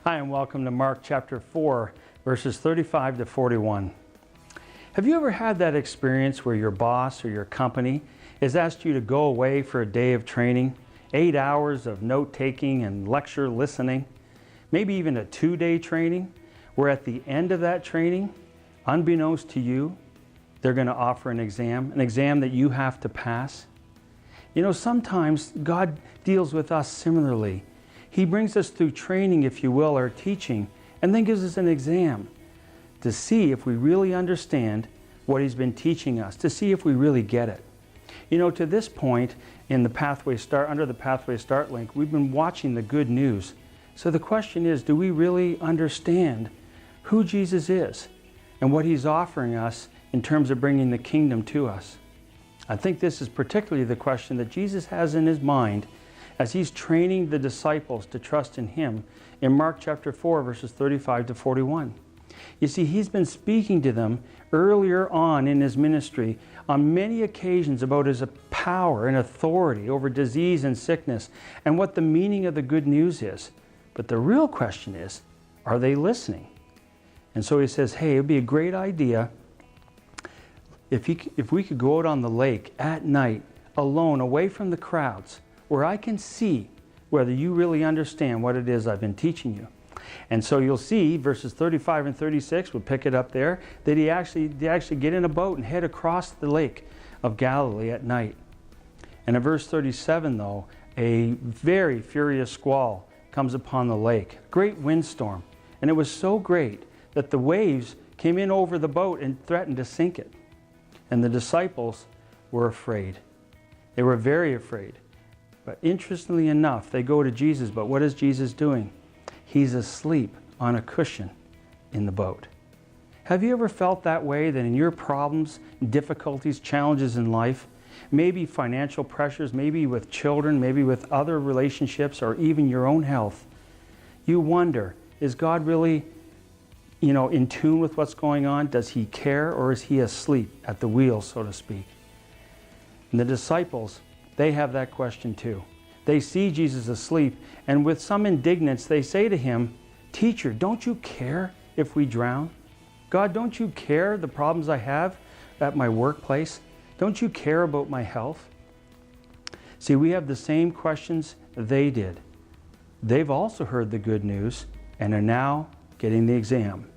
Hi, and welcome to Mark chapter 4, verses 35 to 41. Have you ever had that experience where your boss or your company has asked you to go away for a day of training, 8 hours of note-taking and lecture listening, maybe even a 2-day training, where at the end of that training, unbeknownst to you, they're going to offer an exam that you have to pass? You know, sometimes God deals with us similarly. He brings us through training, if you will, or teaching, and then gives us an exam to see if we really understand what He's been teaching us, to see if we really get it. You know, to this point in the Pathway Start, under the Pathway Start link, we've been watching the good news. So the question is, do we really understand who Jesus is and what He's offering us in terms of bringing the kingdom to us? I think this is particularly the question that Jesus has in His mind as He's training the disciples to trust in Him in Mark chapter 4, verses 35 to 41. You see, He's been speaking to them earlier on in His ministry on many occasions about His power and authority over disease and sickness and what the meaning of the good news is. But the real question is, are they listening? And so He says, hey, it would be a great idea if we could go out on the lake at night, alone, away from the crowds, where I can see whether you really understand what it is I've been teaching you. And so you'll see verses 35 and 36, we'll pick it up there, that they actually get in a boat and head across the lake of Galilee at night. And in verse 37 though, a very furious squall comes upon the lake, great windstorm. And it was so great that the waves came in over the boat and threatened to sink it. And the disciples were afraid. They were very afraid. But interestingly enough, they go to Jesus, but what is Jesus doing? He's asleep on a cushion in the boat. Have you ever felt that way, that in your problems, difficulties, challenges in life, maybe financial pressures, maybe with children, maybe with other relationships, or even your own health, you wonder, is God really, in tune with what's going on? Does He care, or is He asleep at the wheel, so to speak? And the disciples, they have that question too. They see Jesus asleep, and with some indignance, they say to Him, "Teacher, don't you care if we drown? God, don't you care the problems I have at my workplace? Don't you care about my health?" See, we have the same questions they did. They've also heard the good news and are now getting the exam.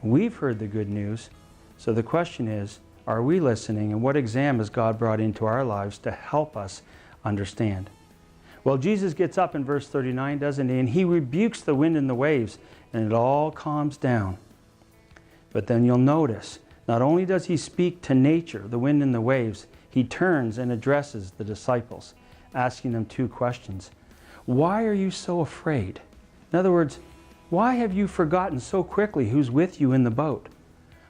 We've heard the good news, so the question is, are we listening, and what exam has God brought into our lives to help us understand? Well, Jesus gets up in verse 39, doesn't He? And He rebukes the wind and the waves, and it all calms down. But then you'll notice, not only does He speak to nature, the wind and the waves, He turns and addresses the disciples, asking them 2 questions. Why are you so afraid? In other words, why have you forgotten so quickly who's with you in the boat?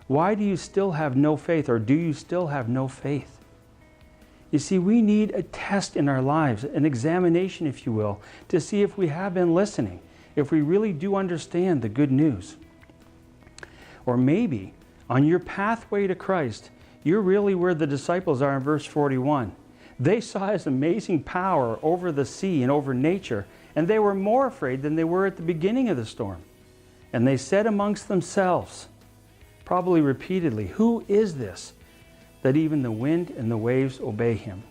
Why do you still have no faith, or do you still have no faith? You see, we need a test in our lives, an examination, if you will, to see if we have been listening, if we really do understand the good news. Or maybe, on your pathway to Christ, you're really where the disciples are in verse 41. They saw His amazing power over the sea and over nature, and they were more afraid than they were at the beginning of the storm. And they said amongst themselves, probably repeatedly, "Who is this, that even the wind and the waves obey Him?"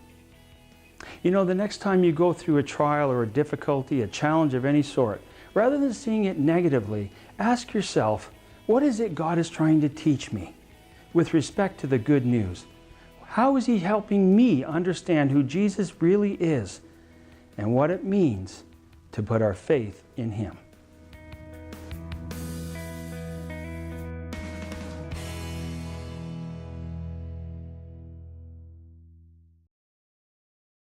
You know, the next time you go through a trial or a difficulty, a challenge of any sort, rather than seeing it negatively, ask yourself, what is it God is trying to teach me with respect to the good news? How is He helping me understand who Jesus really is and what it means to put our faith in Him?